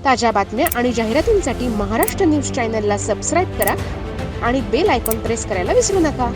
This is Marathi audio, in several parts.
ताज्या बातम्या आणि जाहिरातींसाठी महाराष्ट्र न्यूज चॅनलला सबस्क्राईब करा आणि बेल आयकॉन प्रेस करायला विसरू नका।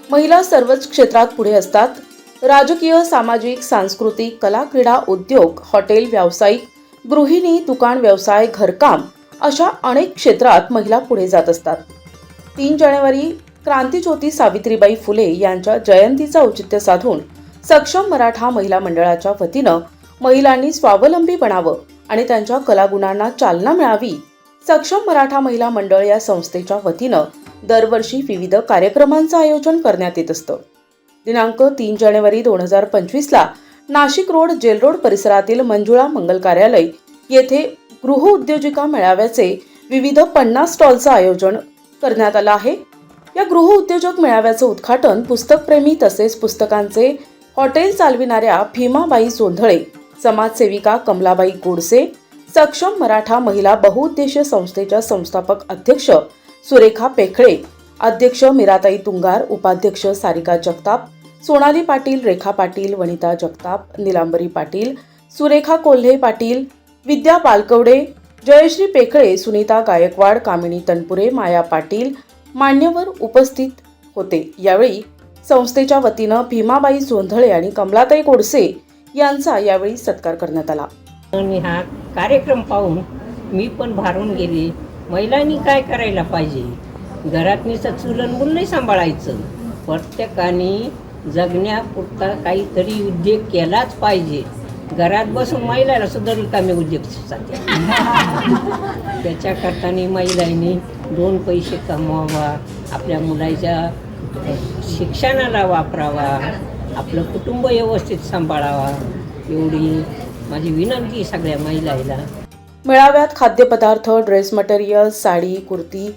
महिला सर्वच क्षेत्रात पुढे असतात। राजकीय, सामाजिक, सांस्कृतिक, कला, क्रीडा, उद्योग, हॉटेल, व्यावसायिक, गृहिणी, दुकान व्यवसाय, घरकाम अशा अनेक क्षेत्रात महिला पुढे जात असतात। 3 जानेवारी क्रांतीज्योती सावित्रीबाई फुले यांच्या जयंतीचा औचित्य साधून सक्षम मराठा महिला मंडळाच्या वतीनं महिलांनी स्वावलंबी बनावं आणि त्यांच्या कलागुणांना चालना मिळावी। सक्षम मराठा महिला मंडळ या संस्थेच्या वतीनं दरवर्षी विविध कार्यक्रमांचं आयोजन करण्यात येत असतं। दिनांक 3 जानेवारी 2025 ला नाशिक रोड, जेल रोड परिसरातील मंजुळा मंगल कार्यालय येथे गृह उद्योजिका मेळाव्याचे विविध 50 स्टॉलचं आयोजन करण्यात आलं आहे। या गृह उद्योजक मेळाव्याचं उद्घाटन पुस्तकप्रेमी तसेच पुस्तकांचे हॉटेल चालविणाऱ्या भीमाबाई जोंधळे, समाजसेविका कमलाबाई गोडसे, सक्षम मराठा महिला बहुउद्देशीय संस्थेच्या संस्थापक अध्यक्ष सुरेखा पेखळे, अध्यक्ष मीराताई तुंगार, उपाध्यक्ष सारिका जगताप, सोनाली पाटील, रेखा पाटील, वनिता जगताप, नीलांबरी पाटील, सुरेखा कोल्हे पाटील, विद्या पालकवडे, जयश्री पेखळे, सुनीता गायकवाड, कामिनी तनपुरे, माया पाटील मान्यवर उपस्थित होते। यावेळी संस्थेच्या वतीनं भीमाबाई जोंधळे आणि कमलाताई गोडसे यांचा यावेळी सत्कार करण्यात आला। हा कार्यक्रम पाहून मी पण भारून गेले। महिलांनी काय करायला पाहिजे, घरात नुसतं चुलन मूल नाही सांभाळायचं, प्रत्येकाने जगण्यापुरता काहीतरी उद्योग केलाच पाहिजे। घरात बसून महिलाला सुद्धा रिकामे उद्योग सुचतात। त्याच्याकरताने महिलांनी 2 पैसे कमवावा, आपल्या मुलाच्या शिक्षणाला वापरावा, आपलं कुटुंब व्यवस्थित सांभाळावा, एवढी माझी विनंती सगळ्या महिलांना। मेळाव्यात खाद्यपदार्थ, dress material, sari, kurti,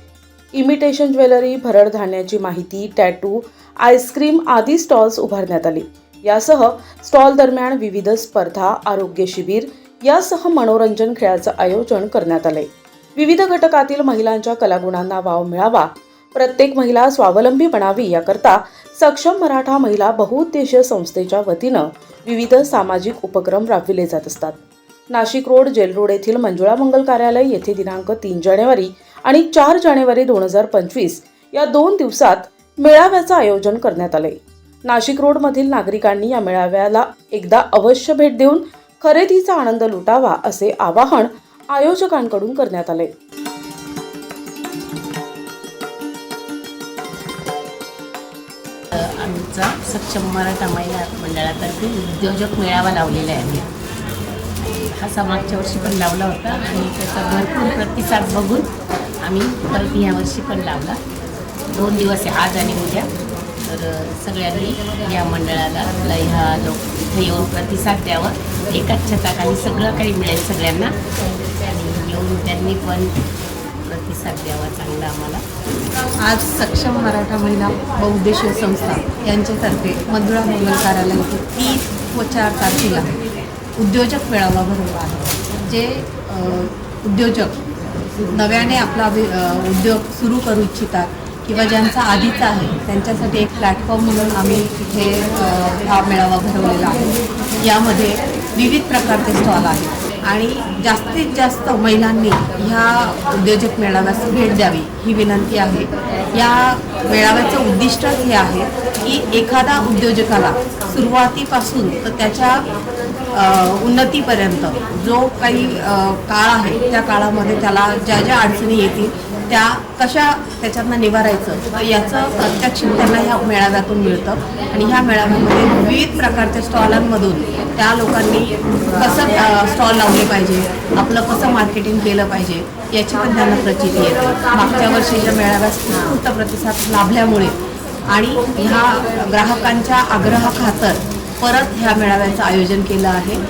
imitation jewellery, भरड धान्याची माहिती, टॅटू, आईस्क्रीम आदी स्टॉल्स उभारण्यात आले। यासह स्टॉल दरम्यान विविध स्पर्धा, आरोग्य शिबिर यासह मनोरंजन खेळाचं आयोजन करण्यात आले। विविध घटकातील महिलांच्या कलागुणांना वाव मिळावा, प्रत्येक महिला स्वावलंबी बनावी याकरता सक्षम मराठा महिला बहुउद्देशीय संस्थेच्या वतीनं विविध सामाजिक उपक्रम राबविले जात असतात। नाशिक रोड, जेल रोड येथील मंजुळा मंगल कार्यालय येथे दिनांक 3 जानेवारी आणि 4 जानेवारी 2025 या 2 दिवसात मेळाव्याचं आयोजन करण्यात आले। नाशिक रोड मधील नागरिकांनी या मेळाव्याला एकदा अवश्य भेट देऊन खरेदीचा आनंद लुटावा असे आवाहन आयोजकांकडून करण्यात आले। आमचा सक्षम मराठा महिला मंडळातर्फे उद्योजक मेळावा लावलेला आहे। हा मागच्या वर्षी पण लावला होता आणि त्याचा भरपूर प्रतिसाद बघून आम्ही परत ह्या वर्षी पण लावला। 2 दिवस आहे, आज आणि उद्या। तर सगळ्यांनी या मंडळाला ह्या इथे येऊन प्रतिसाद द्यावा। एकाच छताखाली सगळं काही मिळेल सगळ्यांना आणि येऊन त्यांनी पण प्रतिसाद द्यावा चांगला आम्हाला। आज सक्षम मराठा महिला बहुउद्देशीय संस्था यांच्यातर्फे मंजुळा मंगल कार्यालय 3 व 4 तारखेला उद्योजक मेळावा भरवला आहे। जे उद्योजक नव्याने आपला उद्योग सुरू करू इच्छितात किंवा ज्यांचा आधीचा आहे त्यांच्यासाठी एक प्लॅटफॉर्म म्हणून आम्ही इथे हा मेळावा भरवलेला आहे। यामध्ये विविध प्रकारचे स्टॉल आहेत आणि जास्तीत जास्त महिलांनी ह्या उद्योजक मेळाव्यास भेट द्यावी ही विनंती आहे। या मेळाव्याचं उद्दिष्ट हे आहे की एखादा उद्योजकाला सुरुवातीपासून तर त्याच्या उन्नतीपर्यंत जो काही काळ आहे त्या काळामध्ये त्याला ज्या ज्या अडचणी येतील त्या कशा त्याच्यातनं निवारायचं याचं प्रत्यक्ष त्यांना ह्या मेळाव्यातून मिळतं. आणि ह्या मेळाव्यामध्ये विविध प्रकारच्या स्टॉलांमधून त्या लोकांनी कसं स्टॉल लावले पाहिजे, आपलं कसं मार्केटिंग केलं पाहिजे याची पण त्यांना प्रचिती येते. मागच्या वर्षीच्या मेळाव्यास उत्स्फूर्त प्रतिसाद लाभल्यामुळे आणि ह्या ग्राहकांच्या आग्रहाखातर परत ह्या मेळाव्याचं आयोजन केलं आहे.